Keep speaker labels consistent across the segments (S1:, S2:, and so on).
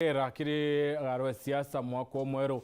S1: Era kiri arwe siasa mwaka mweru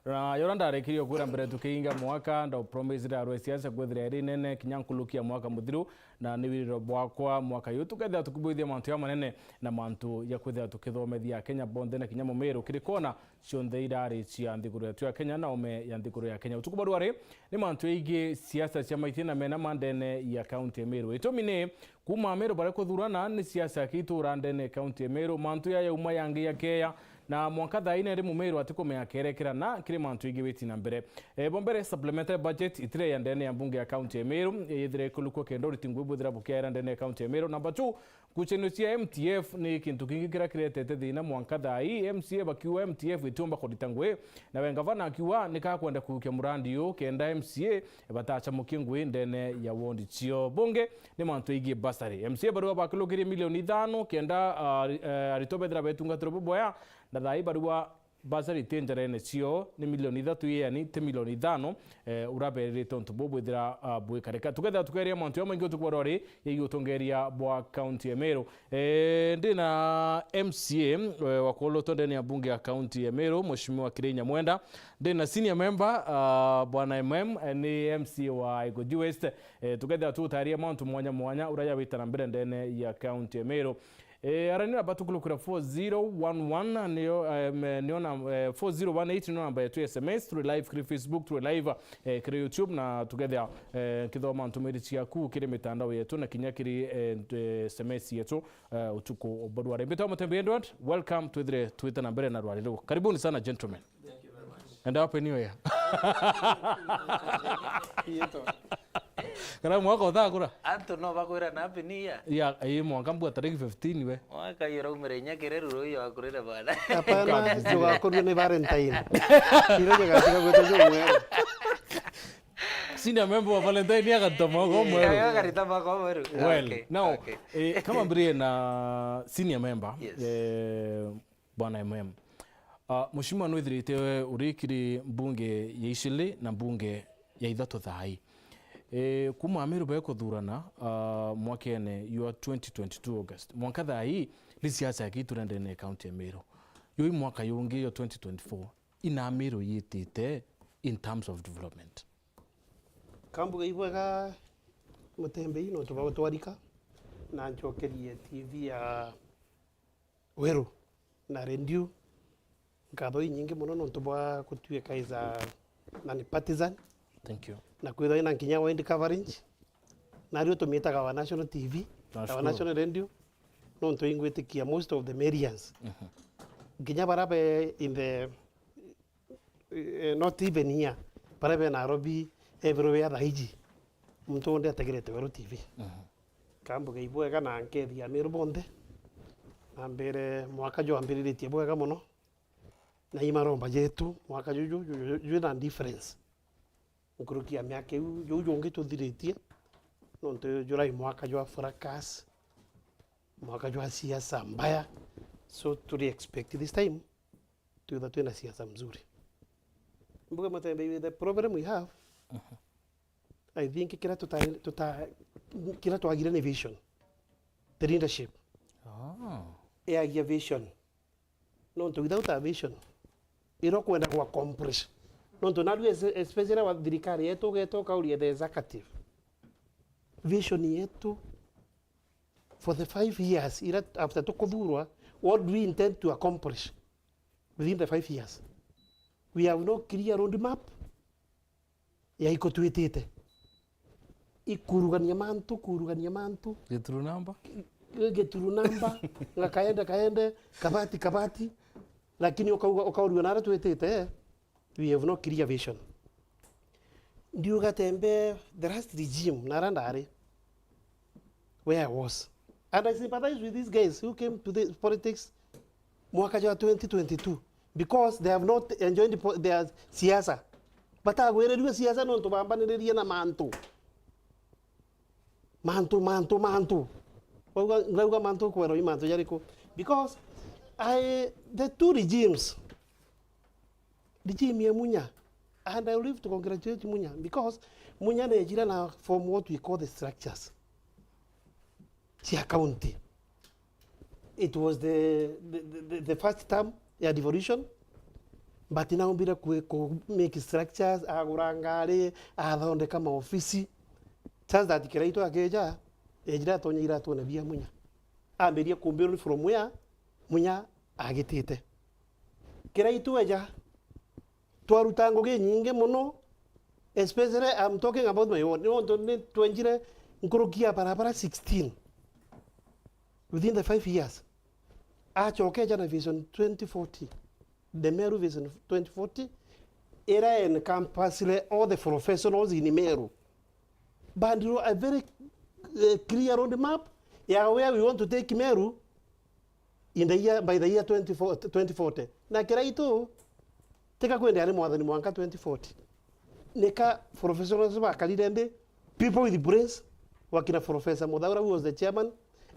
S1: na yoranda rekirio kwira mbere tukiinga mwaka ndo promise arwe siasa kwethira eri nene kinyankulukia mwaka muthiru na niwiriro bwakwa mwaka yu tukethia tukubwithia mantu ya manene na mantu ya kwethia tukithomethia Kenya bonde na kinyamo Meru kirikona cionthe irari cia nthiguru yetu ya Kenya na ome ya nthiguru ya Kenya utukubaru ari ni mantu igi siasa cia maitina mena mandene ya county Meru itomine kuma Meru bare kuthurana ni siasa kitura ndene county Meru mantu ya uma yangi ya keya na mwaka thaine ri Meru atiko ya kerekera na kiri mantu igi witi na mbere bombere supplementary budget itire ya ndene ya bunge ya county Meru yithire kuluko kendo ritingwe buthira bukera ndene ya county Meru number 2 kuchenusia MTF ni kintu kingi kira kiretete thina mwaka thai MCA bakiwa MTF itumba koditangwe na wengavana akiwa nikakwenda kuukia murandi yo kenda MCA batacha mukingwe ndene ya wondi chio bunge ni mantu igi basari MCA barua bakilokiri milioni 5 kenda aritobethera betunga troboya na thai barua basari tenjere cio ni milioni 3 yani te milioni 5 uraberire tonto bobwithira bwe kareka tugetha tukeria mantu ya maingi tukwarori ye Utongeria bwa county ya Meru ndina MCA wakolo tondeni ya bunge ya county ya Meru mheshimiwa Kirenya Mwenda ndina senior member bwana ni MC wa Igodi West tugetha tutaria mantu mwanya uraya witana mbere ndene ya county ya Meru aranira batukulukura 4011 niyo na 4018 no namba yetu SMS through live kuri Facebook through live kuri YouTube na together kithoma ntumiri ciaku kiri mitandao yetu na kinya kiri SMS yetu utuko obodware mbeta MUTEMBEI Edward welcome to the Twitter na mbere na rwari karibuni sana gentlemen. Thank you very much and happy new year. Kana mwaka uthakura
S2: antu no bakwira na happy new year
S1: ya mwaka mbwa tariki 15 we
S2: mwaka yoro umere kireru royo akurira bana
S3: hapana ndio akoryo ni Valentine kiroje katika kwetu mweru
S1: senior member wa Valentine ya gatoma go mweru
S2: ya garitama go mweru
S1: well now kama mbrie na senior member bwana mheshimiwa nwithirite urikiri mbunge ya Ishili na mbunge ya Ithatu thai kuma Meru ba kuthurana mwakene you 2022 August mwaka thai lisiasa kitura ndene county ya Meru yo mwaka yungi yo 2024 ina Meru yitite in terms of development
S3: kambuga ibwega MUTEMBEI no tuba twarika na njokerie TV ya Weru na radio ngado nyingi muno no tuba kutue kaiza na ni partisan.
S1: Thank you.
S3: Na kwitho ina nkinya wide coverage na rio tumitaga wa national TV wa national radio no ntoingwetikia most of the Merians nkinya barabe in the not even here barabe Nairobi everywhere raiji mtu onde ategerete Weru TV kambuga ibwega na nkethia Meru bonde ambere mwaka jo ambiritie bwega muno na imaromba yetu mwaka juju na difference ukurukia miaka yuju ngi tuthiritie no nto jurai mwaka jwa fracas mwaka jwa siasa mbaya so to expect this time to na siasa mzuri mbuga MUTEMBEI the problem we have I think kila tuagira ni vision the leadership ya vision no nto without a vision iro kwenda kwa accomplish no nadu especially wa thirikari yetu geto kauri the executive vision yetu for the 5 years after tukuthurwa what do we intend to accomplish within the 5 years we have no clear road map ya iko tuitite ikurugania mantu
S1: geturu namba
S3: ngakaenda kabati lakini ukauriwa nara tuitite we have no clear vision. Ndio gatembe the last regime narandare where I was and I sympathize with these guys who came to the politics mwaka wa 2022 because they have not enjoyed their siasa but agwereria siasa no tubambaniriria na mantu ngauga mantu kwero imantu yariko because the two regimes regime ya Munya and I live to congratulate Munya because Munya nejira na form what we call the structures cia county it was the first term ya devolution, but now mbira make structures, agura ngari, athondeka maofisi. Chance that Kiraito akeja, ejira tonya ira tona bia munya. Amberia kumbiruni from where munya agitete. Kiraito eja, twarutango ge nyinge mono, especially I'm talking about my own. You want to twenjire nkorokia barabara 16 within the 5 years. Achokeja na vision 2040, the Meru vision 2040, era encompass all the professionals in Meru. But you are very clear on the map, yeah, where we want to take Meru in the year by the year 2040. Na Kiraito, teka kwenda ari mwathani mwaka 2040. Neka professionals ba kalidende, people with brains, wakina Professor Mudaura, who was the chairman,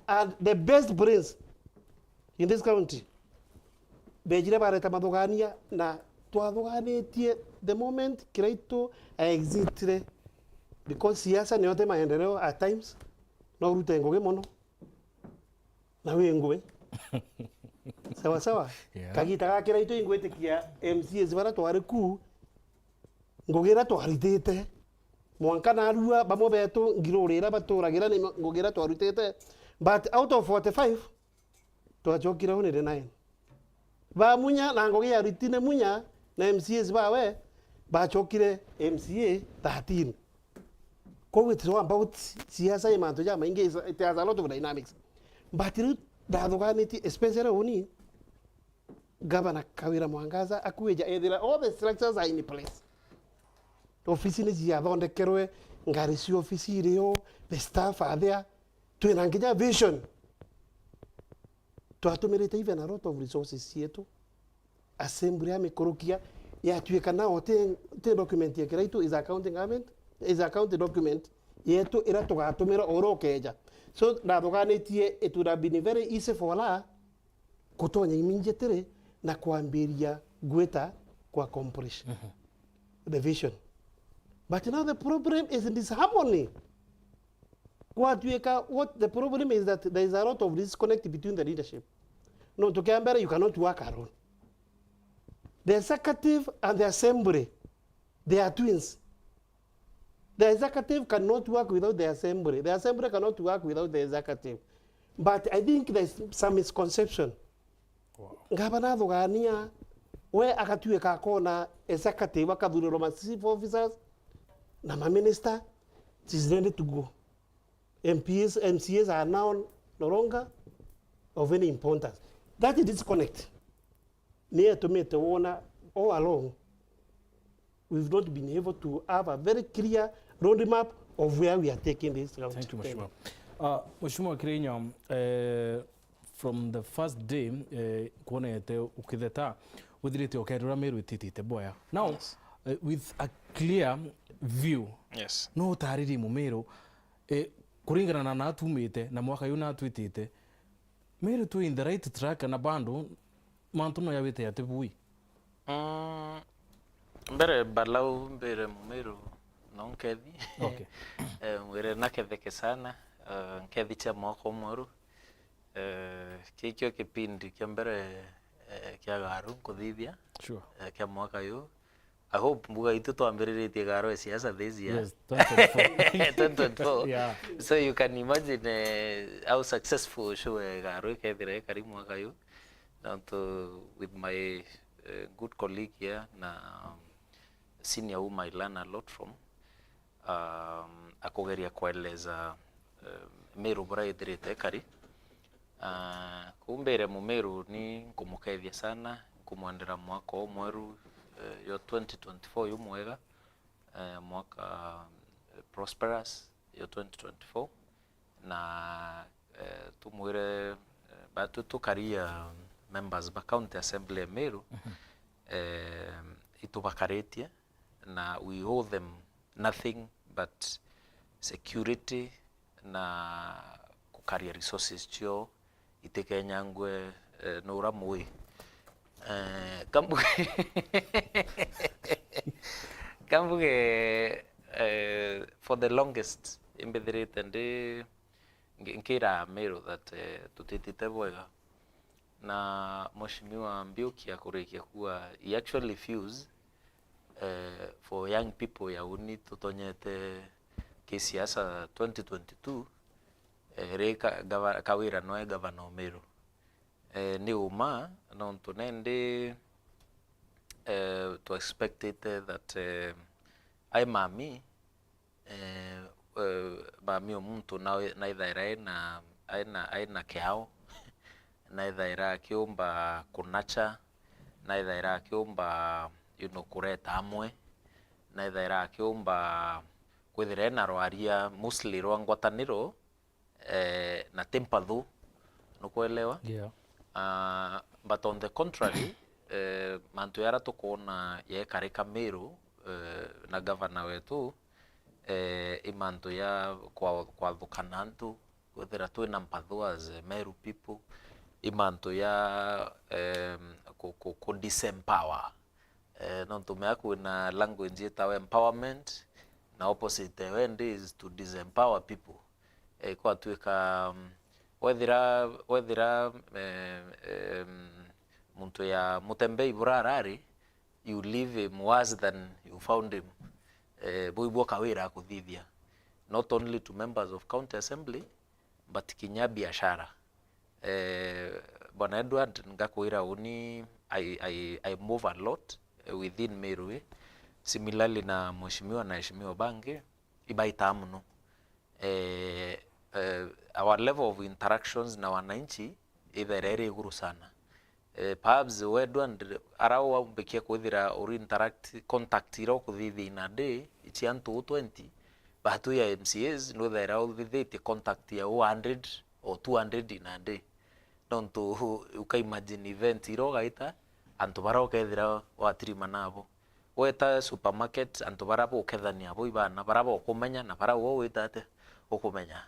S3: and the best brains in this county. Bejire bareta madogania na twadoganetie the moment Kiraito exitire. Because siasa ni yote maendeleo at times no Utongeria mono na wengoe sawa sawa kagita gakira ito ingwete kia MCs bara tware ku ngogera twaritete mwanka na arua bamo beto ngirorera baturagira ni ngogera twaritete, but out of 45 twachokira one 9 ba munya na ngogera ritine munya na MCs bawe bachokire MCA 13. It's about siasa imanto jama inge it has a lot of dynamics, but especially only Governor Kawira Mwangaza akueja all the structures are in place. Offices ya donde kerwe ngarisi office rio, the staff are there to enangija vision to atomerete even a lot of resources sieto assembly ya mikorokia ya tueka nao te document ya Kiraito is accounting government is account document yetu ira tugatumira oro keja, so ndadoganetie it would have been very easy for la kutonya immediately na kuambiria gweta kwa accomplish the vision, but now the problem is in this harmony. What the problem is that there is a lot of disconnect between the leadership. No, to Canberra you cannot work alone. The executive and the assembly, they are twins. The executive cannot work without the assembly. The assembly cannot work without the executive. But I think there's some misconception. Ngabana dhogania we akatuweka kona executive akathuriro ma chief officers na ma minister is ready to go. MCAs are now no longer of any importance. That is disconnect. Near to me to owner all along. We've not been able to have a very clear roadmap of where we are taking this.
S1: Thank you, Mheshimiwa. Mheshimiwa Kirinya, from the first day, kuona yete ukitheta, withirite okerura Meru ititite boya. Now, yes. With a clear view,
S2: yes.
S1: No tariri mu Meru, kuringana na natumite na mwaka yu natwitite, Meru tu in the right track na bando, mantuno ya wite yate bui.
S2: Mbere balau mbere Meru nonkethi.
S1: Okay.
S2: Mwere naketheke sana nkethi cha mwaka mweru. Kikyo kipindi kia mbere kia garu kuthithia.
S1: Sure.
S2: Kia mwaka yu. I hope mbuga itu tuambiritie garo ya siasa this year.
S1: Yes, 2024.
S2: 2024.
S1: Yeah.
S2: So you can imagine how successful show garo ikethire kari mwaka yu. Down to with my good colleague here na senior whom I learn a lot from. Akogeria kueleza Meru bora itirite kari. Kumbere mu Meru ni kumukethia sana, kumwendera mwaka mweru yo 2024 yu mwega, mwaka prosperous yo 2024 na tumwire batu tukaria members ba county assembly ya Meru itubakaretie na we owe them nothing but security na kukaria resources chio itekanyangwe no ramwe kambuge for the longest imbedrite ndi nkira Meru that tutitite bwega na Mheshimiwa Mbiuki akurikia kuwa he actually feels for young people ya uni tutonyete kisiasa 2022 kawira noe gavana Meru ni uma nontu nende to expect it that ai mami mami omuntu na ithaira na aina kiao na ithaira akiumba kunacha na ithaira akiumba kureta amwe na ithaira akiumba kwithira na rwaria mostly rwa ngwataniro na tempathu nukuelewa. But on the contrary mantu yara tukona ye karika Meru na governor wetu imantu ya kwa thukanantu kwithira twina mpathu as Meru people imantu ya ku disempower nontu mea kwina language itawa empowerment na opposite wende is to disempower people kwa tuika wethira muntu ya MUTEMBEI burarari you leave him worse than you found him buibwo kawira kuthithia not only to members of county assembly but kinya biashara Bwana Edward ngakwira uni I move a lot within Meru similarly na mheshimiwa na heshimiwa bange ibaita mno our level of interactions na wananchi itherere iguru sana perhaps Edward arawa mbekia kwithira uri contact iro kuthithi na day ichi antu 20 batu ya MCAs no there all the contact ya 100 or 200 in a day nontu uka imagine event iro gaita antu bara ukethira watirima nabo weta supermarket antu bara ukethania abo ibana bara ukumenya na bara wo witate ukumenya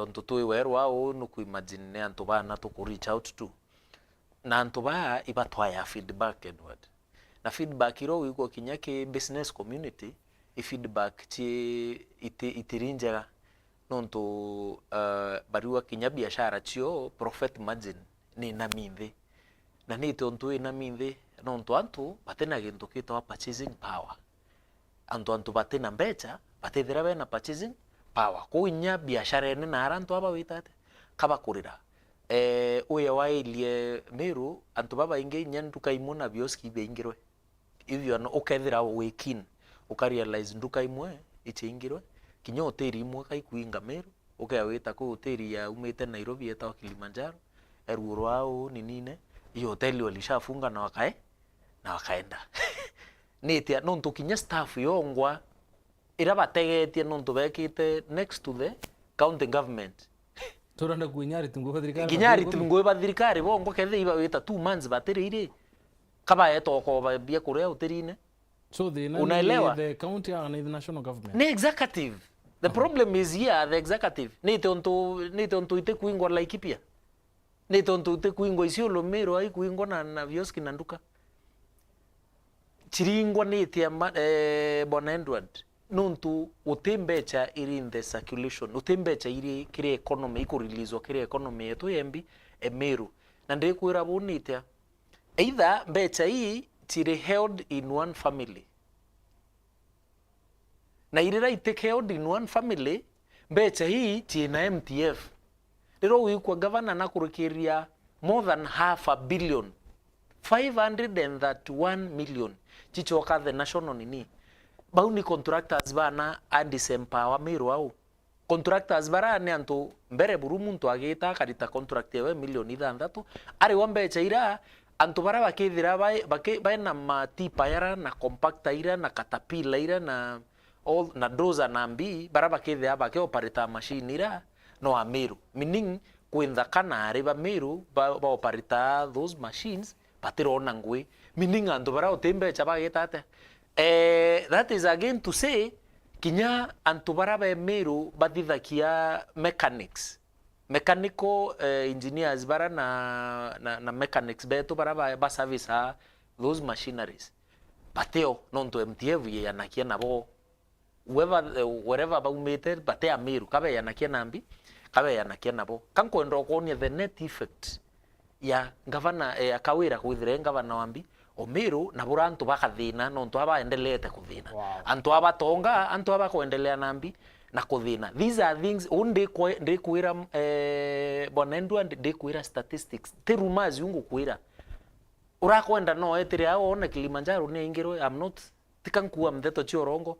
S2: ontu tu werwa o nuku imagine antu bana to reach out to na antu ba ibatwaya feedback Edward na feedback iro wiko kinyake business community feedback chi itirinjega nontu bariwa kinya biashara chio profit margin ni na minthe na ni tontu ina minthe nontu antu batena gintu kitwa purchasing power antu batena mbecha batethira bena purchasing power kuinya biashara ene na arantu aba witate kaba kurira uye wailie Meru antu baba inge nyanduka imuna bioski beingirwe hivyo no ukethira wekin ukarealize nduka imwe ichingirwe kinya hoteli imwe kaikuinga Meru ukayawita ku hoteli ya umete Nairobi eta Kilimanjaro erurwao ninine hiyo hoteli walishafunga na wakaenda nitia nontu kinya staff yongwa irabategetie nontu bekite next to the county government
S1: turanda kuinyari tungo thirikari
S2: kinyari tungo ba thirikari bongo kethe iba wita 2 months batirire kaba yeto ko bia kuria hotelini.
S1: So
S2: unaelewa
S1: the county and the national government
S2: ni executive the problem is here the executive ni tonto ite kuingwa Laikipia ni tonto ite kuingwa Isiolo Meru ai kuingwa na vioski na nduka chiringwa ni tia Bwana Edward nontu utembecha iri in the circulation utembecha iri kire economy ikurilizwa kire economy yetu yembi Meru na ndikwira bunitia either mbecha hii chire held in one family na irira ite held in one family mbecha hii china MTF rero wikwa governor na kurukiria more than $500 million 531 million chichoka the national nini bauni contractors bana adisempower Meru au contractors bara ne antu mbere buru muntu agita karita contract ya milioni 6 ari wambecha ira antu bara bakithira bai na matipa yara na compactor ira na caterpillar ira na all na dozer na mbi bara bakithira operate machine ira no a Meru meaning kwenda kana riba Meru ba operate those machines patirona ngwe meaning antu bara otembecha bagitate that is again to say kinya antu bara ba Meru badithakia mechanical engineers bara na mechanics beto bara ba service those machineries bateo nonto MTF yanakia nabo wherever ba umete batea Meru kabe yanakia nambi kabe yanakia nabo kanko ndo kuonia the net effect ya gavana akawira kwithire gavana wambi o Meru na bura antu bakathina no ntu abaendelete kuthina antu abatonga antu abakuendelea nambi na kuthina. These are things undi kwira bonendwa ndi kwira statistics teruma ziungu kwira urakwenda no etire ao ona Kilimanjaro ne ingiro I'm not tikankuwa mtheto chiorongo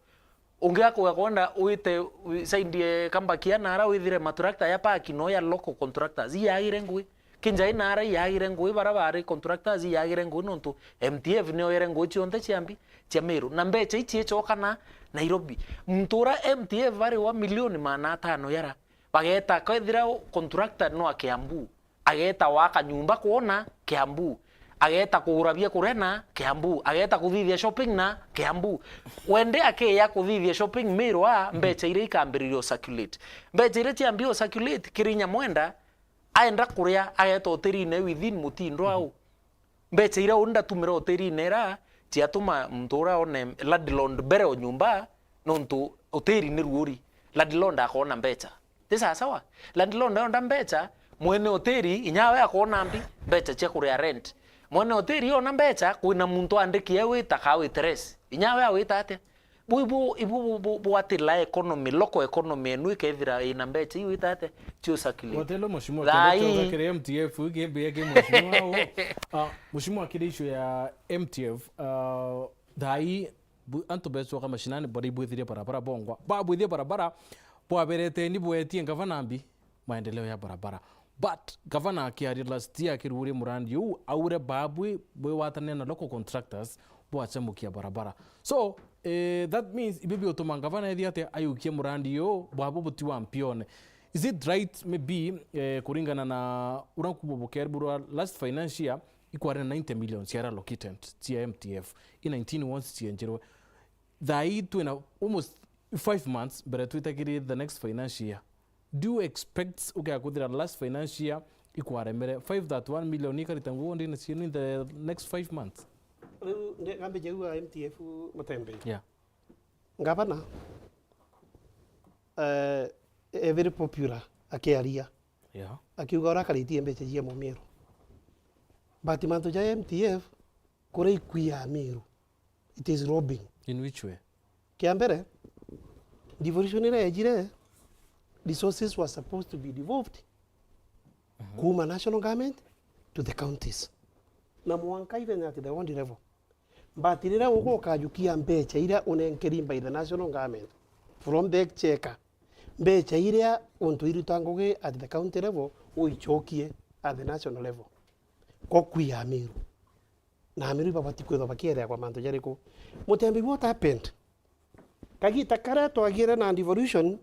S2: ungiakwa kwenda uite saidie kambakia nara withire matrakta ya paki no ya local contractors yaire ngui kinja nara yaire ngui barabara contractors yaire ngui nontu MTF ne yaire ngui chionte chiambi chia Meru na mbecha ichie chokana Nairobi mtura MTF vari wa milioni mana 5 yara bageta kwithira contractor no Kiambu ageta waka nyumba kuona Kiambu ageta kugurabia kurena Kiambu ageta kuthithia shopping na Kiambu wende ake ya kuthithia shopping Meru mbecha ire ikambirio circulate mbecha ire chiambio circulate Kirinya mwenda aenda kuria ageta hoteline within Mutindo au mbecha ire unda tumira hoteline ra chiatuma mtura one landlord bere o nyumba nontu hoteline ruori landlord akona mbecha tisa sawa landlord onda mbecha mwene hoteli inyawe akona mbi mbecha chia kuria rent mwene hoteli ona mbecha kuina muntu andikie wita kawe tres inyawe awita ate ibu atila economy local economy enu ikethira ina mbecha iwita ate tio circulate
S1: hotelo mheshimiwa kile kile MTF gembe mheshimiwa mheshimiwa kile issue ya MTF dai anto beso kama shinani bodi bwithire barabara bongwa ba bwithire barabara bwaberete ni bwetie ngavanambi maendeleo ya barabara but governor akiari last year kiruri murandi yu aure babwe bwe watane na local contractors bwachemukia barabara so that means ibibi otoma governor ediate ayukie murandi yu bwabo butiwa mpione. Is it right maybe kuringana na urakuboboker buru last financial year ikware 90 million yara allocated tia MTF in 19 wants tienjero thai to na almost 5 months but tuitakiri the next financial year. Do you expect kudira last financial year ikware mere 5.1 million ikaritangu ndi in the next 5 months?
S3: Ngambe jeua MTF Mutembei.
S1: Yeah.
S3: Ngavana very popular akiaria.
S1: Yeah.
S3: Akiuga rakaritie mbeche cia Meru. But manto ja MTF kore ikuia Meru. It is robbing.
S1: In which way?
S3: Kiambere devolution ile ejire resources were supposed to be devolved kuma national government to the counties. Na mwanka even at the one level. But ile uko kajukia mbecha ile unenkeri by the national government from the Ciaca. Mbecha ile untuiritangoge at the county level uichokie at the national level. Kokuya Meru. Na Meru babati kwetho bakiere kwa manto jariko. Mutembei what happened? Kagita karato agire na devolution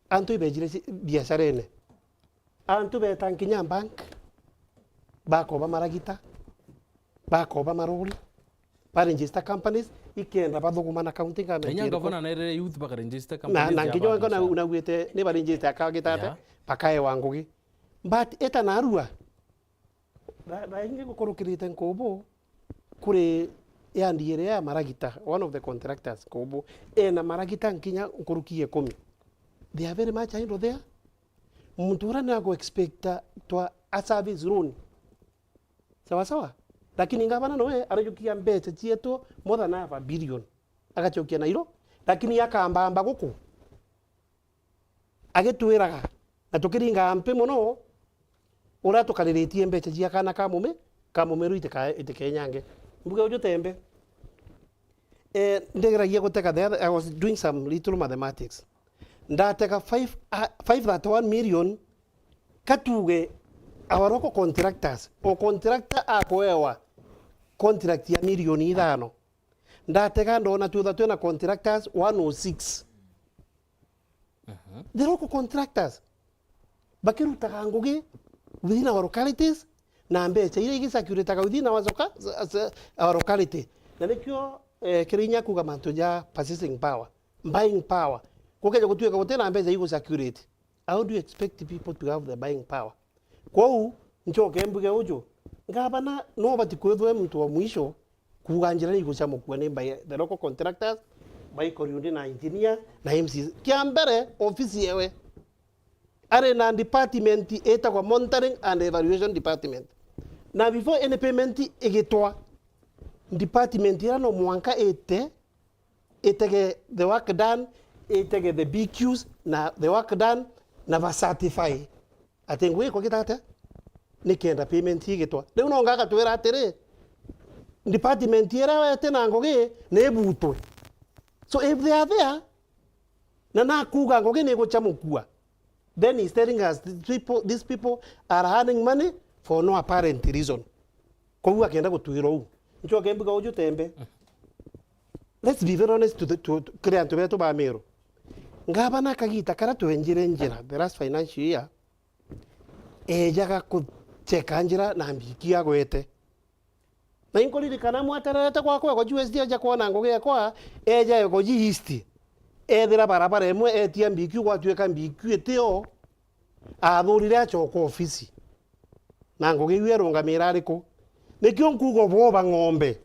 S3: antu ibejire biashara ene antu betankinya bank bakoba maragita bakoba maroli ba register companies ikenda bathuguma na accounting government
S1: enya governor na ere youth ba register companies
S3: na nginyo ngona unagwete ne ba register akagitate pakae wangugi but eta narua da inge gukorukirite nkobo kure yandiere ya maragita one of the contractors kobo na maragita nkinya nkurukie 10. They are very much idle there. Mtura na go expect to a service loan. Sawa sawa. Lakini ngavana noe arajukia mbecha chieto more than $5 billion. Agachokia na hilo. Lakini yakamba guku. Agetuiraga. Na tukiringa ampe mono ora tukariretie mbecha chia kana kamume iteke nyange. Mbuge ujo tembe. Ndegeragia guteka there I was doing some little mathematics. Ndateka 5.1 million katuge awaroko contractors o contractor akoewa contract ya milioni 5 ndateka ndona tutha twena contractors 106 the local contractors bakirutaga ngugi within our localities na mbecha ile igisacuritaga within our locality na nikyo Kirinya kuga manto ja purchasing power buying power kukeja kutueka gutena mbecha iko security. How do you expect people to have the buying power? Kwau nchoke mbuge ujo ngabana no bati kwethwe mtu wa mwisho kuganjira ni gucha mukwane by the local contractors by Koryundi na engineer na MC kiambere office yewe are na department eta kwa monitoring and evaluation department na before any payment igitwa department ira no mwanka itege the work done, itege the BQs na the work done na ba certify atengwe ko kitate nikenda payment igitwa riu no ngaka twira atiri department ira wete na ngogi ne butwe. So if they are there na kuga ngogi ne guchamukua, then he's telling us these people are earning money for no apparent reason. Kwa kenda gutwira u ncho kembuga uju tembe. Let's be very honest to client wetu ba Meru. Ngaba na kagita kara tuenjire njira the last financial year ejaga kucheka njira na mbikia gwete. Na inkolidi kana mwatarata kwa USD aja kuona ngoge kwa eja yo ji east ethira barabara emwe etia mbikyu kwa tueka mbikyu etio athurire achoko ofisi na ngoge yeronga mirariko nikyo nkugo boba ng'ombe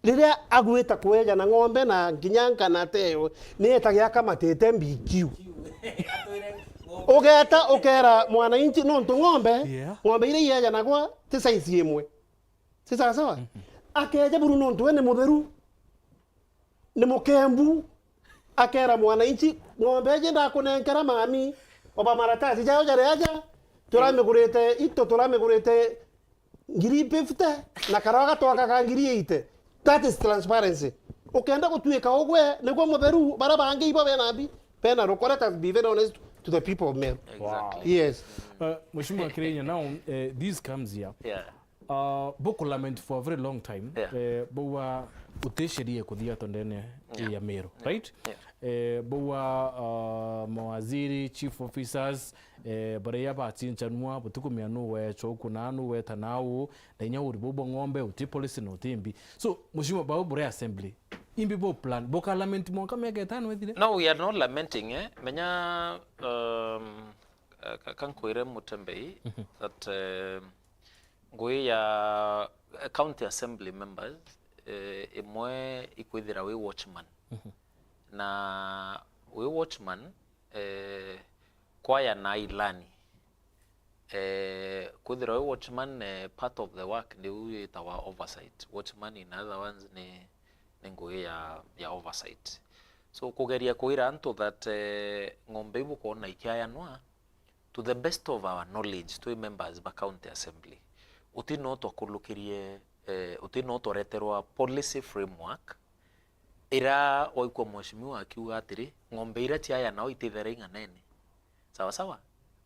S3: riria agwita kweja na ng'ombe na nginyanka na teo ni etagia kama tete mbikyu ogeta okera mwana inchi no ng'ombe ng'ombe ile yeja na kwa tisaisi emwe sisa sawa akeja Bruno ntwe ne mutheru ne mukembu akera mwana inchi ng'ombe je ndakunenkera mami oba maratasi jayo jare aja turamegurete ito turamegurete ngiri 50 na karaga toka ka ngiri 80. That is transparency. Okenda gutwika ogwe negwo mutheru barabange ibo benabi pena rokoreta be very honest to the people of Meru.
S2: Exactly.
S3: Yes.
S1: Mheshimiwa Kirenya, now this comes here.
S2: Yeah.
S1: Boku lament for a very long time.
S2: Yeah.
S1: Bowa utesheria kuthia tondene ya Meru, right?
S2: Yeah.
S1: Bowa mawaziri, chief officers, bareya batsinjanwa butukumya nuwe choku nanu we tanau na inya uri bobo ng'ombe uti police no timbi. So Mheshimiwa bawo bure assembly. Imbi bo plan boka lament mo kama getano wethire.
S2: No, we are not lamenting menya kankwire MUTEMBEI that ngui ya county assembly members imwe ikwithira we watchman na we watchman kwaya na ilani kwithira we watchman part of the work ni our oversight. Watchman in other ones ni ngui ya oversight. So kugeria kuira anto that ng'ombe ibuko na ikiayanwa to the best of our knowledge to members ba county assembly utino to kulukirie utino to reterwa policy framework ira oikwa mheshimiwa akiuga atiri ng'ombe ira tiaya nao itithere nganene sawa sawa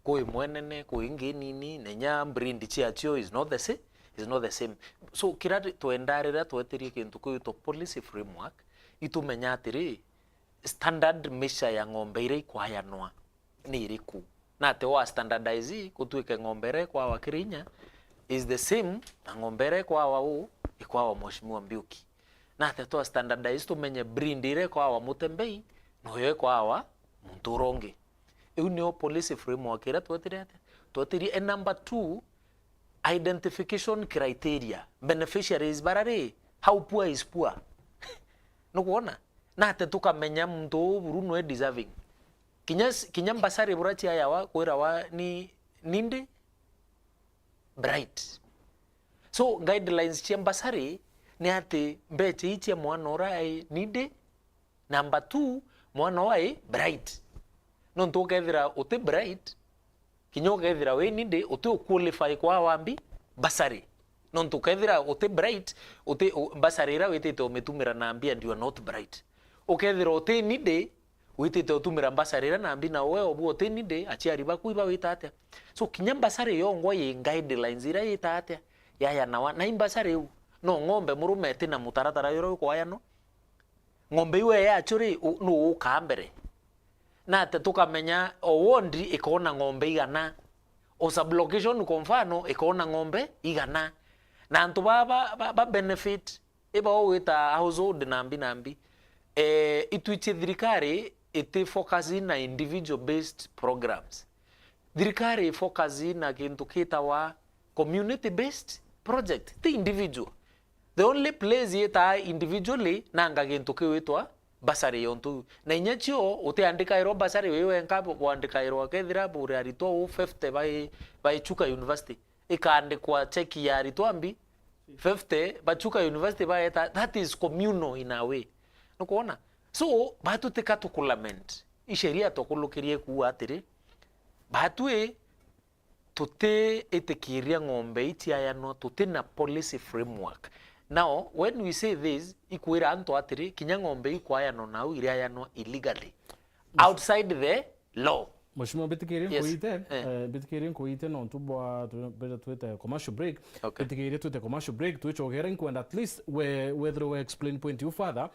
S2: koi mwenene koi nginini nenya breed chiachio is not the same. So kirari tuendarira twetirie kintu koi to policy framework itumenya atiri standard measure ya ng'ombe ira ikwayanwa ni iriku na te wa standardize kutuike ng'ombere kwa wakirinya is the same na ng'ombere kwa wao ikwa mheshimiwa Mbiuki na te to standardize tumenye breed ire kwa wa MUTEMBEI no yo kwa wa Munturongi. Unio policy framework ira twetiri number 2 identification criteria beneficiaries barare how poor is poor no kuona na te tukamenya mtu Bruno deserving kinya mbasari burati aya wa kwira wa ni ninde bright. So guidelines chia mbasari ni ati mbete itia mwana orai ninde number 2 mwana orai bright no ntokethira uti bright kinyo kethira we ninde uti qualify kwa wambi basari no ntokethira uti bright uti basari ra wetete umetumira na ambia ndio not bright ukethira uti ninde witete utumira mbasarira na ambi na we obu uti ninde achiari bakuiba witate. So kinyambasare yo ngoye guidelines ira itate ya na imbasare no ng'ombe murumete na mutaratara yoro kwa yano ng'ombe iwe ya churi no ukambere na te tukamenya owondi ikona ng'ombe igana o sublocation kwa mfano ikona ng'ombe igana na antu ba benefit eba owita household nambi ituiche thirikari ite focusing na individual based programs. Thirikari focusing na kintu kitawa community based project the individual. The only place yeta individually nanga kintu kiwitwa basari yontu na inyachio uteandika iro basari wewe nkapo kuandika iro akethira bure arito 50 by Chuka University ikaandikwa cheki ya ritwambi 50 bachuka university baeta, that is communal in a way. Nukuona? So batu tika tukulament isheria tokulukirie kuwa atiri batu tute etekiria ng'ombe itiayano tute na policy framework. Now when we say this ikuira anto atiri kinya ng'ombe ikuayano nau iriayano illegally outside the law.
S1: Mheshimiwa bitikirie nkuite no tubwa beta tuite commercial break. Bitikirie tuite commercial break tuichogera nkwenda at least whether we explain point you further,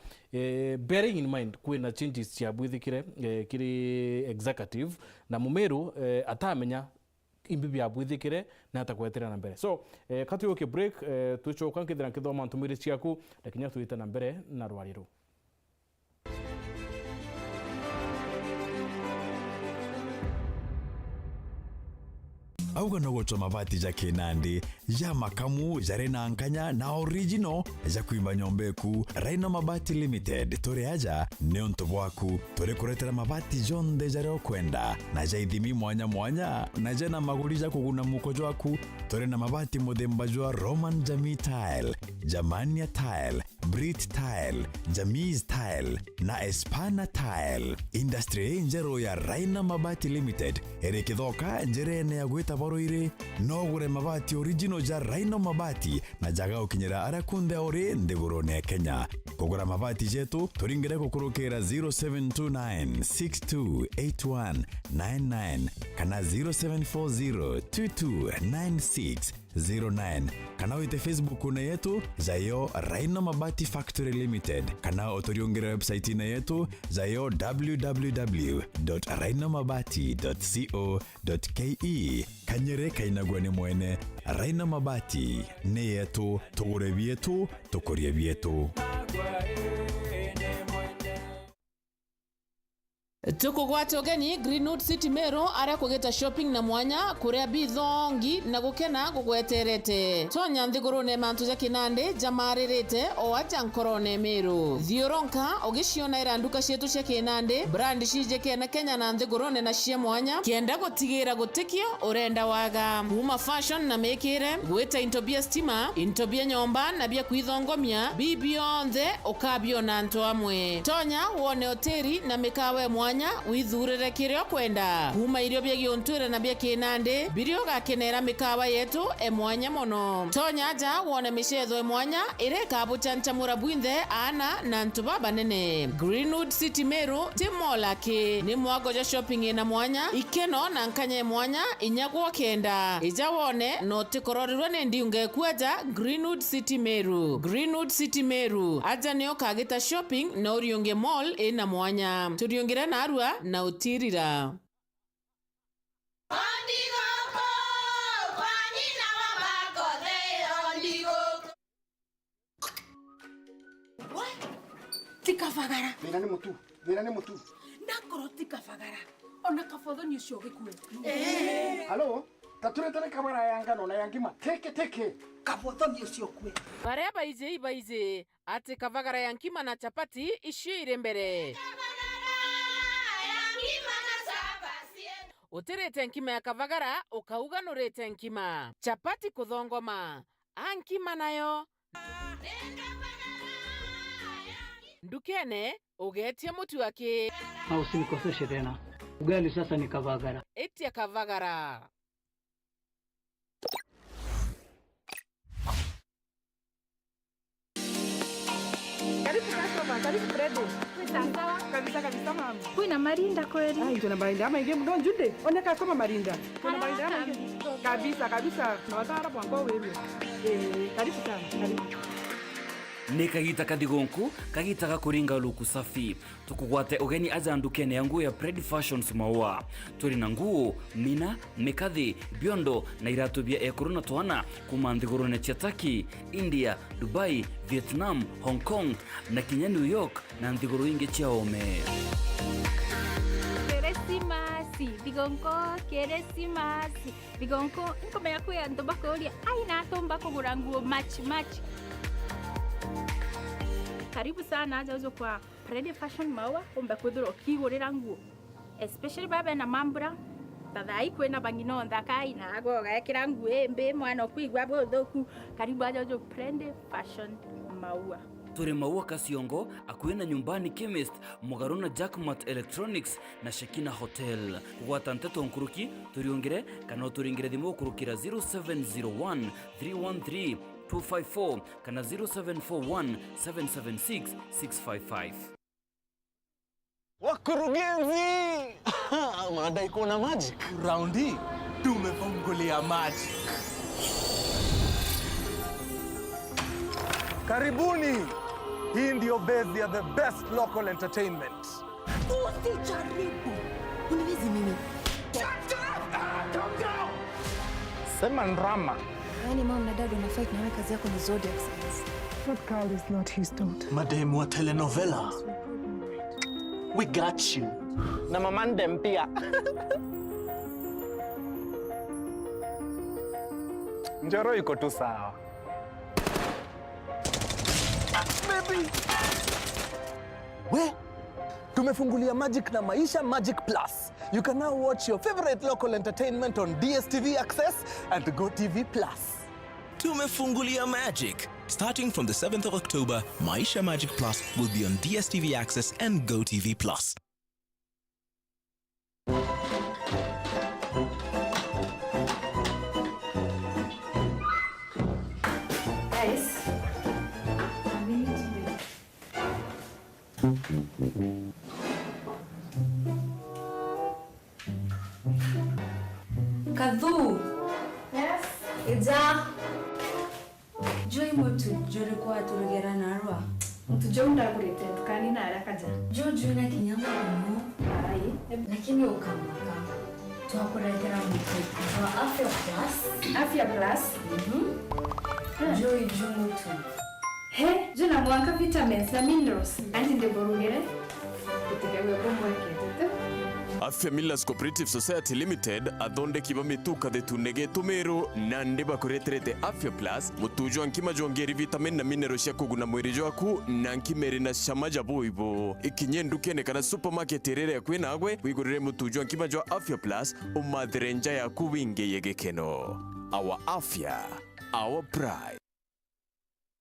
S1: bearing in mind kwina changes cia bwithikire kiri executive na mumeru atamenya imbibi abwithikire na atakwetera na mbere. So katuyoke break tuichoka nkithira nkithoma ntumire ciaku lakinya tuite na mbere na rwariro.
S4: Auga no gochwa mabati ja Kinandi ya makamu jare na nkanya na original ja kuimba nyombeku Raina Mabati Limited tore aja neonto bwaku tore kuretera mabati jonde jare okwenda na ja ithimi mwanya na ja na maguri ja kuguna muko jwaku tore na mabati modemba jwa Roman Jamii Tile, Jamania Tile, Brit Tile, Jamiz Tile na Espana Tile. Industry njero ya Raina Mabati Limited erekithoka njere ne agweta boroire no gure mabati original ja Raina Mabati na jaga ukinyira arakunde ore ndegoro ne Kenya. Kugura mabati jetu turingire kukurukira 0729628199 kana 0740229609 kana wite Facebook na yetu zayo Raina Mabati Factory Limited kana otoriongera website na yetu zayo www.rainamabati.co.ke kanyere kainagwane mwene Raina Mabati ne yetu tugure bietu tukorie bietu.
S5: Tukugwata ogeni Greenwood City Meru aria kugeta shopping na mwanya kuria bithongi na gukena gugweterete tonya nthigurune mantu ja Kinandi jamaririte o aja nkorone Meru thioronka ogiciona iranduka cietu cia Kinandi brand cije kena Kenya na nthigurune na cia mwanya kienda gutigira gutikio urenda waga kuma fashion na mekire gweta intobia stima intobia nyomba na bia kwithongomia bibio nthe ukabio na nto amwe tonya wone hoteli na mikawe mwanya withurire kirio kwenda kuma irio bya giontwire na bya Kinandi birio gakenera mikawa yetu emwanya mono tonya ja wone michetho emwanya ire kabuchancha murabwinthe ana na ntuba banene Greenwood City Meru timola ki ni mwagoja shopping ina mwanya ikeno na nkanye mwanya inyagwo kenda ija wone no tikororirwe ne ndiunge kuaja Greenwood City Meru aja nio kagita shopping na uriunge mall ina mwanya turiungira na arua na utirira
S6: tikavagara
S7: Nina ni mutu
S6: nakoro tikavagara ona kafodho ni ucio gikue
S7: halo taturetane kamera yanga no na yangima teke
S6: kafodho ni ucio kue
S5: baria baize ati kavagara ya nkima na chapati ishire mbere utirete nkima ya kavagara ukauganurete nkima chapati kuthongoma ankima nayo ndukene ugetie mutu wake
S8: na usinikoseshe tena ugali sasa ni kavagara
S5: etia kavagara
S9: Karibu Fredo. Sawa kabisa mama.
S6: Kuna marinda kweli?
S9: Ai, tuna marinda ama ingie mdo njunde. Oneka kama marinda. Tuna marinda ama ingie. Kabisa. Na watara bwango wewe. Karibu sana. Karibu.
S10: Ni kagita kadigonku kagita gakuringa luku safi tukugwate ogeni aja ndukene yangu ya Pred Fashions maua turi na nguo mina mekathi biondo na iratu bia ekorona twana kuma nthigurune cia Turkey, India, Dubai, Vietnam, Hong Kong na kinya New York na nthiguru ingi cia ome.
S11: Digonko nkomenya kuya ntombako ulia aina tombako guranguo match karibu sana aja kwa Pred Fashion maua omba kudro kigurira nguo especially baba na mambura tathai kwina bangino nthaka ina gogekira nguembe mwana kuigwa buthuku karibu ajojo Prende Fashion Maua.
S10: Turi Maua Kasiongo akwina nyumbani chemist Mugaruna Jackmat Electronics na Shekina Hotel. Kugwata nteto nkuruki turiongere kana turingire thimo kurukira 0701 313 254 kana 0741 776 655.
S12: Wakurugenzi! Madai kuna magic. Raundi tumefungulia magic. Karibuni. Hii ndio base ya the best local entertainment.
S6: Usijaribu. Uniwezi mimi.
S12: Sema ndrama.
S13: Yaani mom na dad wanafight na wewe kazi yako ni zodiac signs.
S14: That girl is not his daughter.
S12: Madam wa telenovela. We got you. Na mamande mpia. Njoro iko tu sawa. Baby. We, tumefungulia Magic na Maisha Magic Plus. You can now watch your favorite local entertainment on DSTV Access and GoTV Plus.
S15: Tumefungulia Magic. Starting from the 7th of October, Maisha Magic Plus will be on DSTV Access and GoTV Plus.
S13: Guys, Kadhu. Yes. Ija. Joy motu jore kwa turugera narwa.
S6: Mtu jonda kurete tukani na arakaja.
S13: Jojo na kinyama no.
S6: Ai,
S13: lakini ukamaka. Tuwakuletera mtu wa Afya Plus.
S6: Afya Plus.
S13: Joy motu.
S6: He, jona mwaka vitamins na minerals. Andi ndeborugere. Kutegewe bombo ekete.
S16: Afya Millers Cooperative Society Limited athonde kiba mituka de tunege tumero na ndeba kureterete Afya Plus mutujo ankima jongeri vitamin na minerals ya kuguna mwiri jwaku na nkimeri na shamaja boibo ikinye ndukene kana supermarket rere kwina agwe wigurire mutujo ankima jwa Afya Plus umadrenja ya kuwinge yegekeno. Our Afya, our pride.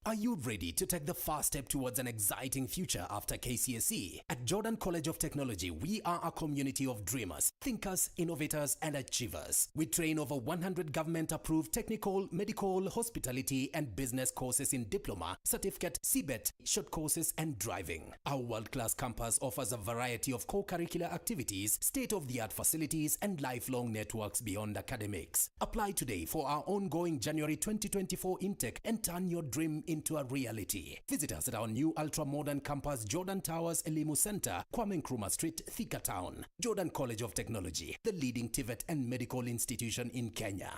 S17: Are you ready to take the first step towards an exciting future after KCSE? At Jordan College of Technology, we are a community of dreamers, thinkers, innovators, and achievers. We train over 100 government-approved technical, medical, hospitality, and business courses in diploma, certificate, CBET, short courses, and driving. Our world-class campus offers a variety of co-curricular activities, state-of-the-art facilities, and lifelong networks beyond academics. Apply today for our ongoing January 2024 intake and turn your dream into a reality. Visit us at our new ultra-modern campus, Jordan Towers, Elimu Center, Kwame Nkrumah Street, Thika Town. Jordan College of Technology, the leading TVET and medical institution in Kenya.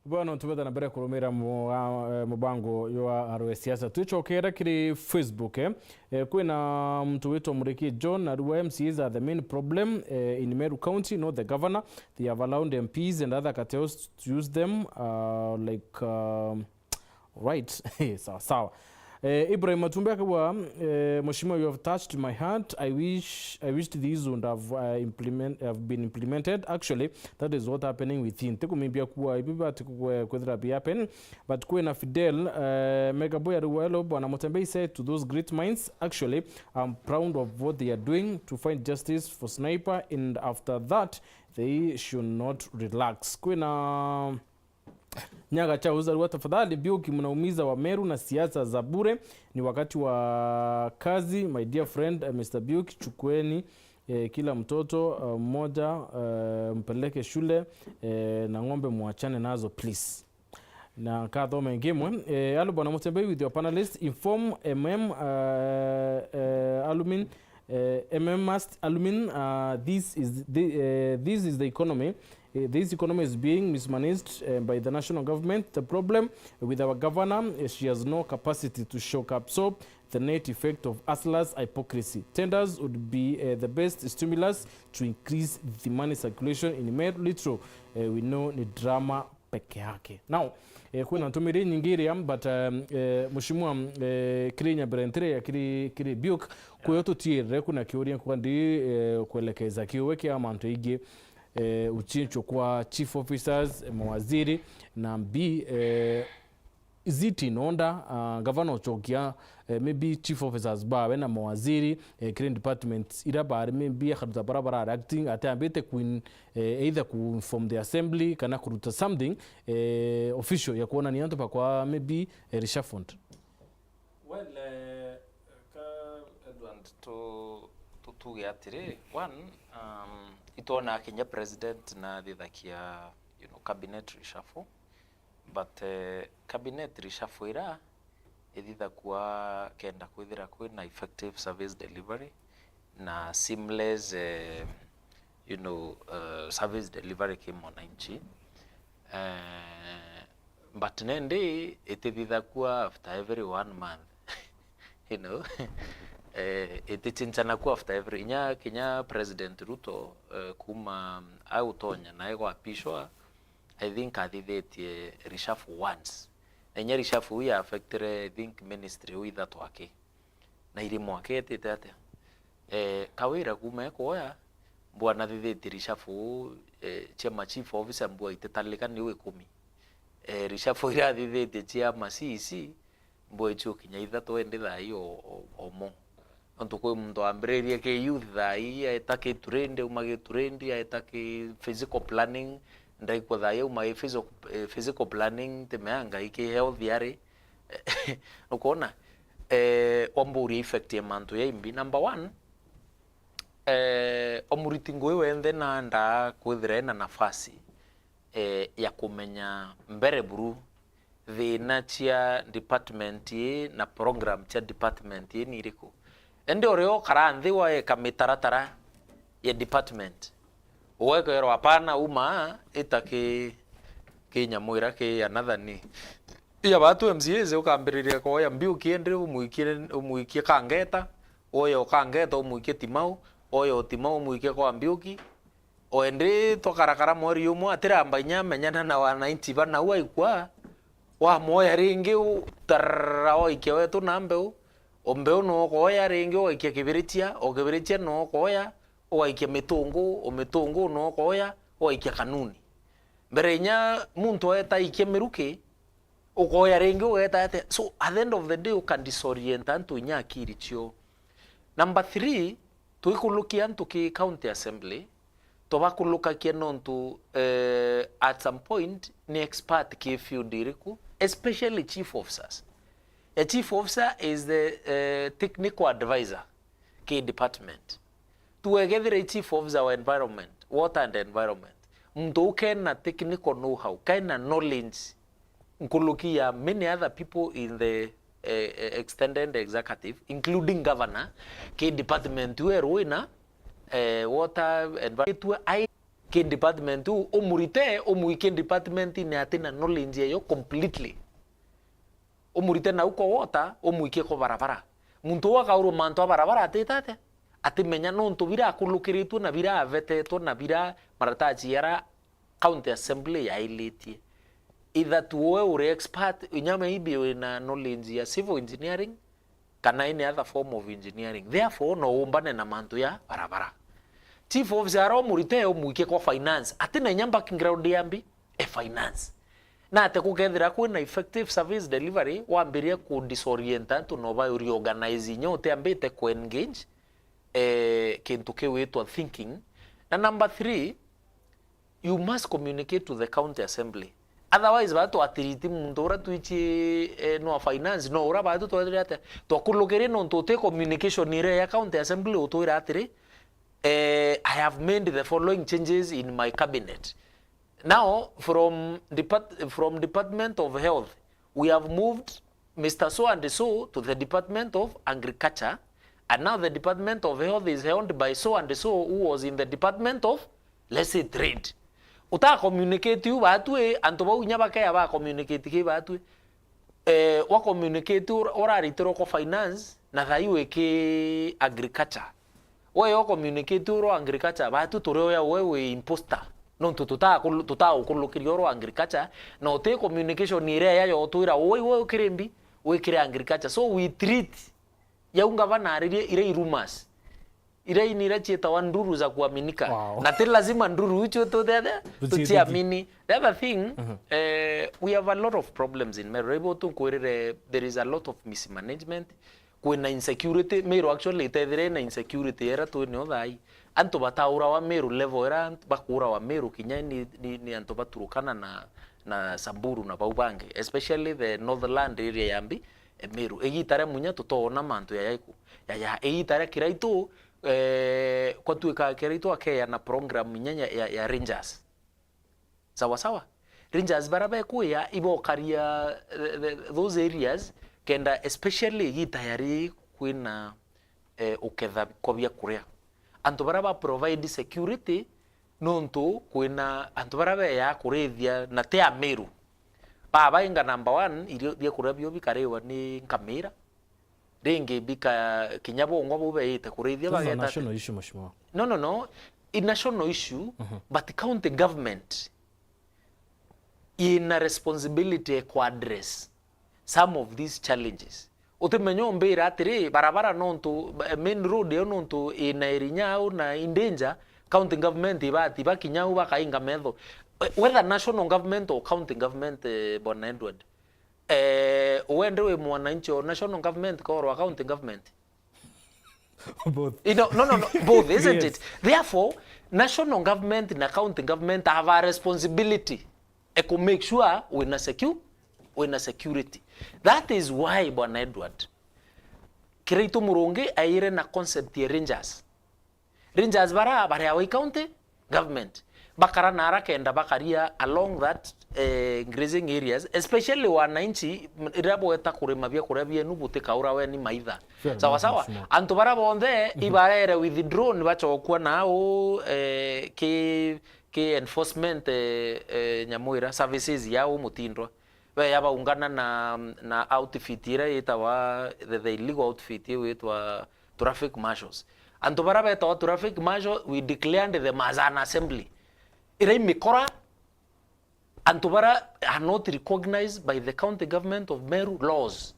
S1: Bwana tubeta na mbere kurumira mubango yo arwe siasa tuchokera kiri Facebook kwina mtu wetu Muriki John na MCs are the main problem in Meru County, not the governor. They have allowed MPs and other cartels to use them right. Sawa. Ibrahim Matumbe akawa Mheshimiwa, you have touched my heart. I wished these would have been implemented. Actually, that is what happening within. Teku maybe kuwa ibiba teku kwedra be happen. But kwena Fidel Megaboy Aruwelo Bwana MUTEMBEI said to those great minds, actually, I'm proud of what they are doing to find justice for Sniper, and after that, they should not relax. Kwena Nyaga Chauza ruwa tafadhali Biuki mnaumiza wa Meru na siasa za bure, ni wakati wa kazi. My dear friend Mr. Biuki, chukueni kila mtoto mmoja mpeleke shule na ng'ombe muachane nazo please. Na kadho mengimwe alo Bwana MUTEMBEI with your panelists inform alumin must alumin this is the economy. This economy is being mismanaged by the national government. The problem with our governor is she has no capacity to shock absorb the net effect of hustlers' hypocrisy. Tenders would be the best stimulus to increase the money circulation in Meru. Litro, we know the drama peke yake. Now kuna ntumiri nyingiri but mushimwa kirinya brentre ya kiri biuk kuyo tutire kuna kiuria kwa ndi kuelekeza kiwe kia mantu igi uchincho kwa chief officers mawaziri na b ziti nonda governor chokia maybe chief officers ba na mawaziri green departments ira bari maybe kharuta barabara acting atambete kuin either ku from the assembly kana kuruta something official ya kuona ni anto kwa maybe reshuffled.
S2: Well ka Edward to yatire one itona Kenya president na dithakia cabinet reshuffle but cabinet reshuffle ira ithitha kwa kenda kwithira kwina effective service delivery na seamless service delivery ki mwananchi but nende itithitha kwa after every 1 month itichinchana kwa after every Kenya president Ruto kuma Utongeria na ego apishwa I think athithetie reshuffle once. Enya reshuffle ya affected I think ministry with that wake. Na iri mwake tete. Kawira kuma koya bwana athithetie reshuffle chama chief officer mbwa itetalika ni 10. Reshuffle ya athithetie chama CC mbwa icho kinya ithatũ ende thai omo. Onto kwa mndo ambreria ke youth thai aitake trend umage trend aitake physical planning ndai kwa thai umage physical planning temeanga iki health yare ukona omburi effect ya manto ya imbi number 1 omuritingo wende na nda kwithira na nafasi ya kumenya mbere buru thina cia department na program cia department ni iriku ende oreo karanthi wa kamitaratara ya department wekero hapana uma itake kinyamwira ke another ni ya batu MCAs ukambiriria ko ya mbiu kiende umuikie kangeta oyo kangeta umuikie timau oyo timau umuikie ko ambiuki oende to karakara mori yumo atiramba nyamenyana na wananchi bana waikwa wa moya ringi tarra oikie wetu nambeu ombeu no koya ringi oikie kibiritia o kibiritia no koya oikie mitungu no koya oikie kanuni berenya muntu eta ikie miruke okoya ringi ogeta ate so at the end of the day you can disorient antu nya kirichio. Number 3 tuikulukia antu ki county assembly tobakuluka kienontu at some point ni expert ki field iriku especially chief officers. A chief officer is the technical advisor ki department. Tuwegethire chief officer wa environment, water and environment. Mtu kena technical know-how, kena knowledge nkulukia many other people in the extended executive including governor ki department weru ina water environment ki department umurite umuike department ni atina knowledge yo completely umurite na uko water umuike ko barabara muntu wa kauru manto barabara atetate atimenya no ntubira akulukiritu na bira aveteto na bira marataji yara county assembly ya iliti either tuwe ure expert unyame ibi na knowledge ya civil engineering kana any other form of engineering therefore no umbane na manto ya barabara chief officer ro murite umuike ko finance atina nyamba background yambi finance na ate kugethira kwina effective service delivery wambirie ku disorienta to no ba reorganize nyote ambite ku engage kintu kiwitwa thinking na number 3 you must communicate to the county assembly otherwise batu atiriti muntu ura tuichi no finance no ura batu to atirate to kulukere no to communication ire ya county assembly utoira atiri I have made the following changes in my cabinet. Now, from Department of Health, we have moved Mr. So and so to the Department of Agriculture, and now the Department of Health is held by so and so who was in the Department of, let's say, Trade. Uta communicate you batu antoba unyabaka ya ba communicate ki batu wa communicate ora ritero ko finance na thaiwe ke agriculture. Wewe communicate ro agriculture batu toreo ya wewe imposter no tuta ukulukirio ro agriculture no te communication ire ya yo tuira oi kirembi oi kire agriculture so we treat ya ungavana ire rumors ire inira cheta wa nduru za kuaminika na te lazima nduru hicho to tuchiamini. The other thing we have a lot of problems in Meru. There is a lot of mismanagement, kuna insecurity. Meru actually itethire na insecurity era tu no thai anto bataura wa Meru level era bakura wa Meru kinya ni anto baturukana na Samburu na Baubange, especially the northern area yambi Meru egitare munya tutona mantu ya yaiku ya egitare kiraitu kwa tuika kiraitu akeya na program nyanya ya Rangers sawa Rangers barabe kuya ibo karia those areas kenda especially gitayari kwina uketha kobia kuria anto baraba provide security nonto kwina anto barabe ya kurethia na te Meru baba inga number 1 irio bia kuria bio bikarewa ni kamera ringi bika kinyabo ngobo beite kurethia bageta national issue mashimo no a national issue but county government in a responsibility to address some of these challenges. Utemenyo mbira atiri barabara nonto main road yo nonto ina irinyao na in danger county government iba kinyao bakainga medho whether national government or county government Bwana Edward uende we mwananchi or national government or county government both no both isn't it? Therefore national government and county government have a responsibility to make sure we're na security. That is why Bwana Edward Kirito Murungi aire na concept ya Rangers bara ya county government bakara nara kenda bakaria along that grazing areas, especially wananchi irabo eta kurema bia kurabia nubuti kaura we ni maitha sawa antu bara bonde ibarere withdraw ni bacho kwa nao ke enforcement nyamuira services yao mutindwa we yaba ungana na outfit ira itawa the illegal outfit yetwa traffic marshals antu bara beta traffic marshal we declared the Mazan assembly ira mikora Antubara are not recognized by the county government of Meru laws.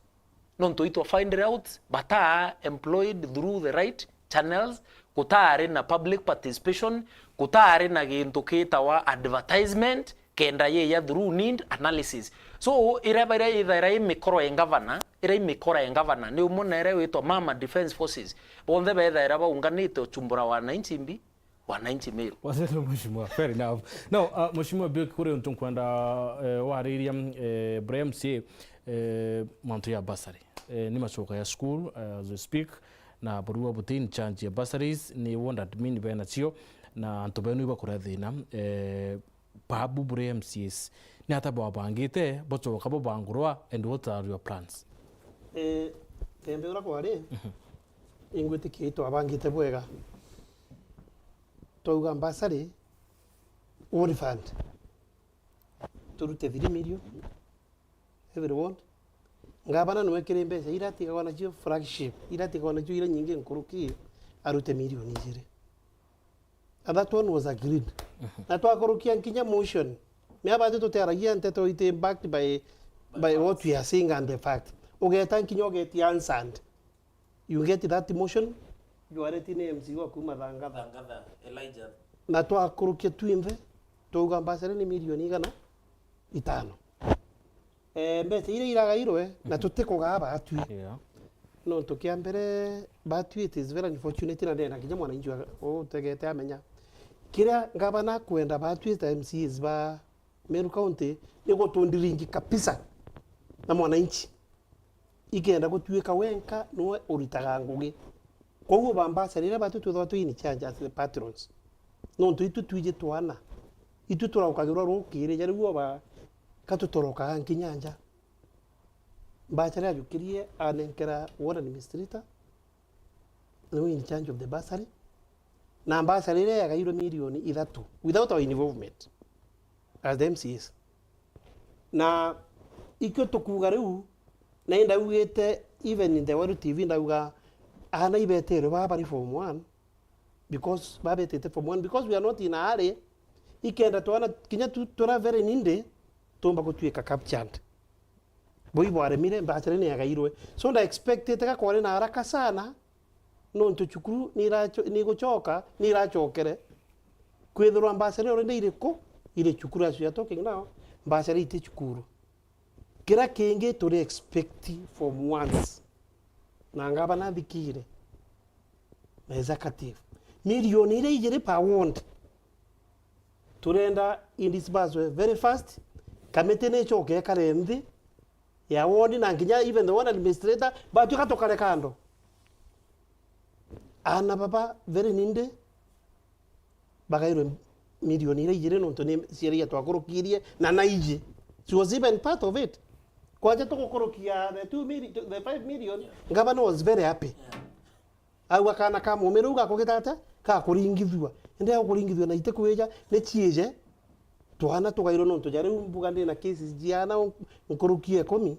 S2: Non to it to find out, but are employed through the right channels. Kutare na public participation, kutare na gintoketa wa advertisement, kenda ye ya through need analysis. So irabara ira mikoro engavana, ni umonere weto mama defense forces. Bonde be ira unganito chumbura wananchi mbi. Wananchi Meru.
S1: Waselo mheshimiwa, fair enough. Now, mheshimiwa bio kure untunkwenda wariria BRMC mantu ya basari. Ni machoka ya school as we speak na borua butin change ya basaries ni wonda admin bena chio na antobenu iba kurathina babu BRMCs ni hata bwabangite bochoka bo bangurwa and what are your plans?
S3: Tembe ura kware. Ingwete kito abangite bwega. Toga ambassador all fund turute 3 million everyone ngabana no wekere mbesa irati kana jio flagship irati kana jio ira nyingi nkuruki arute million ijire and that one was agreed na to akurukia nkinya motion me abate to teragia nteto ite backed by what we are saying and the fact ogeta nkinya ogeti answered you get that motion Juareti ni MC wa kuma thangada
S2: Elijah
S3: na to akurukia tuimve toga ambassador ni milioni igana 5 mbese ire iragairwe na tutikoga batwi no tukiambere batwi it is very unfortunate na ndena kinya mwana injwa o tegete amenya kira ngabana kwenda batwi ta MCs ba Meru County niko tondiringi kabisa na mwana inchi ikenda gutwika wenka no uritaga ngugi Kogu bambasa rira batu tuthoto ini charge as the patrons. No tu tuje twana. Itu turakagirwa rukire yari guoba katutoroka nkinyanja. Mbachara ajukirie anenkera ward administrator. No in charge of the bursary. Na mbasa rira yagairo milioni 3 without our involvement as the MCs. Na ikyo tukugariu na inda ugete even in the Waru TV ndauga ana ibetero baba ni form 1 because baba tete form 1 because we are not in a hurry ikenda twana kinya tura very ninde tomba kutuika captured boy bware mire mbachere ni agairwe so nda expected ka kore na haraka sana no ntuchukuru ni guchoka ni rachokere kwithurwa mbachere ore ndire ko ile chukuru asu ya talking now mbachere ite chukuru kira kenge to expect from once na ngaba na thikire na executive milioni ile ijere per ward turenda indisbursed very fast kamete ne choke karendi ya ward na nginya even the one administrator but tukatokale kando ana baba very ninde bagairo milioni ile ijere no tone seria twakorokirie na naije she was even part of it kwaje tokokorokia the 2 million the 5 million ngabana was very happy agwa kana kama umeruga kokitata ka kuringithua ende ya kuringithua na ite kweja ne chieje twana tugairo no tujare mbuga ndi na cases jiana nkurukie komi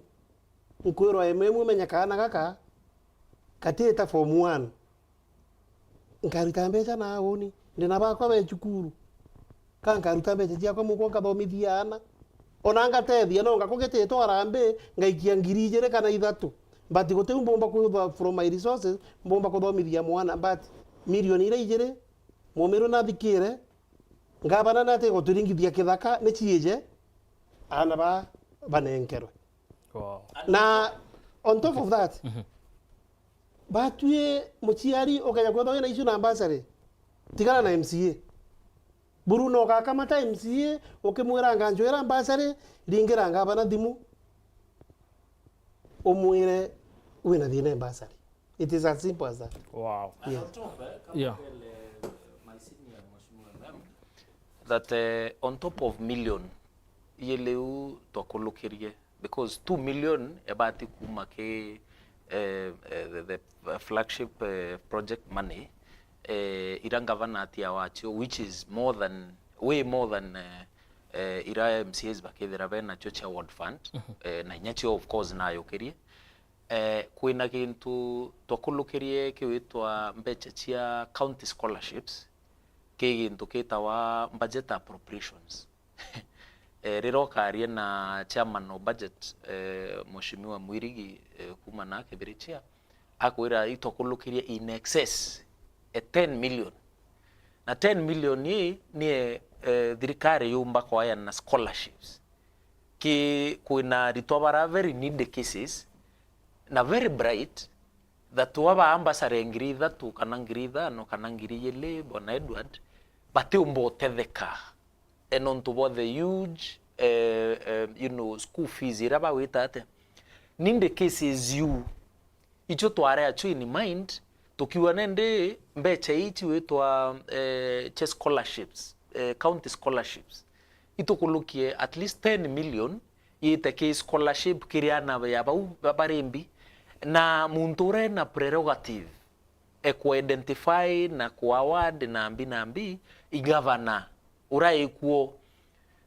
S3: nkwiro ememu menya kana kaka kateta form 1 nkarita mbecha na oni ndina bakwa be chukuru kankaruta mbecha jia kwa muko kathomithia onanga tethia no ngakogete twarambe ngaikia ngirije kana ithatu but gote mbomba kuthwa from my resources mbomba kuthomithia mwana but milioni ile ijere momero na thikire ngabana nate goturingithia kithaka ne chieje ana banenkerwe na on top of that batue muchiari okanya kwetho na isu na ambassador tigana na MCA Bruno kakamata MCA okimwira nganjwera ambassador ringira ngabana thimu omwire wina thine ambassador. It is as simple as that.
S1: Wow.
S3: Yeah.
S2: My senior that on top of million yeleu tokolokerie because 2 million ebati kumake the flagship project money irangavana atia wacho which is way more than ira MCAs bakethera bena chocha award fund na nyacho of course nayo kerie kwina kintu tokulukerie kiwitwa mbecha cia county scholarships kigintu kitawa budget appropriations rero karia na chairman of budget Mheshimiwa Mwirigi kuma na Kibirichia akwira itokulukerie in excess 10 million na 10 million ni thirikari yumba kwa ya na scholarships ki kuna ritobara very needy cases na very bright that waba ambassador ngritha tu kana ngritha no kana ngiriyele bona Edward bate umbo tetheka enon to the huge school fees iraba witate ninde cases you icho tware acho in mind tukiwa nende mbecha ichi wetwa scholarships county scholarships itokulukie at least 10 million yiteke scholarship kiriana ya babarembi na munture na prerogative ku identify na ku award na ambi igavana uraikuo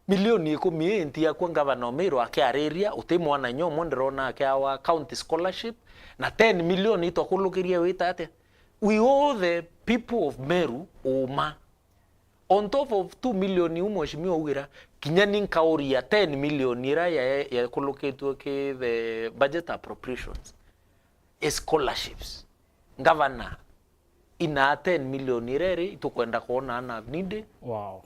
S2: milioni ikumienti ya kwa gavana Meru akiareria utemwana nyomo ndirona akiawa county scholarship na 10 million itokulukiria witate we all the people of Meru oma on top of 2 million umweshimiwa ugira kinyani nkauria 10 million ira ya kuloketwa ke the budget appropriations scholarships governor ina 10 million irere itokwenda kuona na need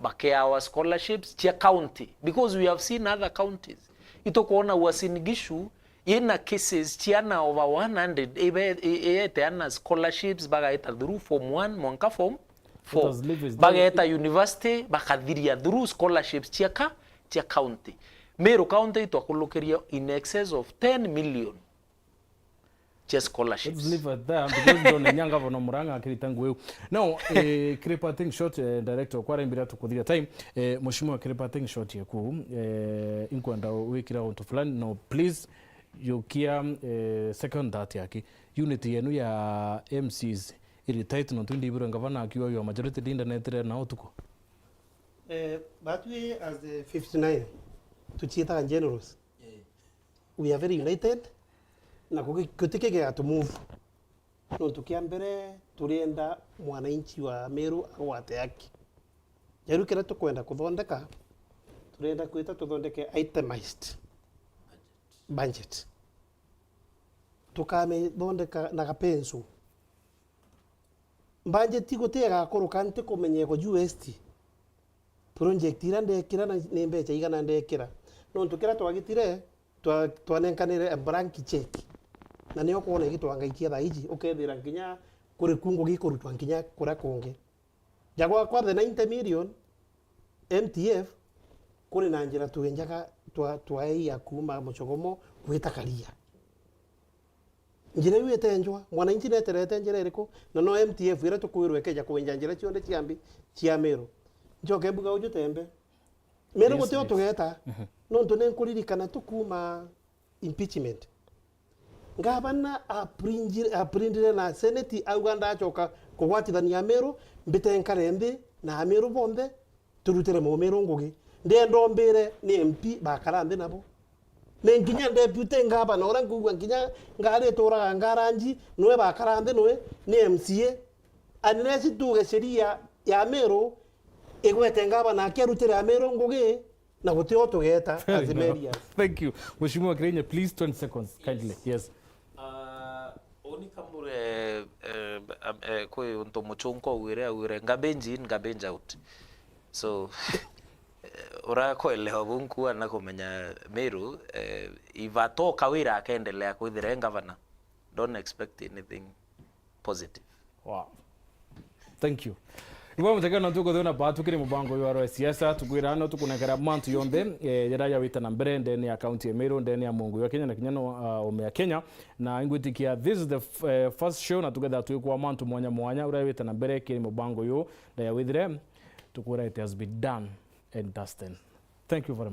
S2: bake our scholarships tia county because we have seen other counties itokuona wasinigishu ina cases tiana over 100 ete scholarships bagaita through form 1 monka form 4 bagaita university bakadhiria through scholarships Ciaca tia county Meru county itokulukeria in excess of 10 million scholarships.
S1: Let's leave it there because don't nyanga vono muranga akiritangu weu. Now crepating short director kwa rembira tukudhia time mheshimiwa crepating short yeku inkwenda wikira onto fulani no please yokia second that yake unity yenu ya MCs ili tight no tundi biro ngavana akiwa yo majority dinda netre na otuko
S3: but we as the 59 to Ciaca generals we are very united na kutikege atu move no tukiambere turienda mwananchi wa Meru awate yake Jaru kira tukwenda kuthondeka turenda kwita tuthondeke itemized budget tukame thondeka na gapenso budget igutega kuruka nti kumenye ko UST project ira ndekira na nembecha igana ndekira no tukira twagitire twanenkanire blank check na niyo kuona igitwangaikia thaiji ukethira nginya kuri kungo gikurutwa nginya kura kunge jagwa kwa the 90 million MTF kuri na njira tuenjaga twaia kuma muchogomo gwita karia njira wiyetenjwa mwananchi neterete njira iriko na no MTF ira tukwirwe keja kuenja njira cionde ciambi cia Meru njoke mbuga uju tembe Meru guteo tugeta no ntone nkuririkana tukuma impeachment ngabana aprindire na senate auganda achoka kugwatithania Meru mbitenkarembe na Meru bonde turutire mu Meru ngugi ndendo mbere ni MP bakarande nabo ne nginya deputy ngabana ora ngugwa nginya ngare tora ngaranji noe bakarande noe ni MCA anesi tuge sheria ya Meru igwete ngabana akerutire Meru ngugi na guteo tugeta azimerias.
S1: Thank you. Mheshimiwa Kirenya, please 20 seconds kindly. Yes.
S2: Oni kambure kwe unto muchunko uire ngabenji out. So ora koelewa bunku na kumenya Meru ivato kawira akaendelea kuithira governor. Don't expect anything positive.
S1: Wow. Thank you. Ibo mutekana tuko thona ba tukire mubango yo siasa tukwira no tukunekera mantu yombe yera ya wita na mbere ndeni ya county ya Meru ndeni ya Mungu ya Kenya na Kenya no ome Kenya na ingwitikia this is the first show na together tuikwa mantu mwanya ura wita na mbere kiri mubango yo da ya withire tukwira it has been done and dusted. Thank you very much.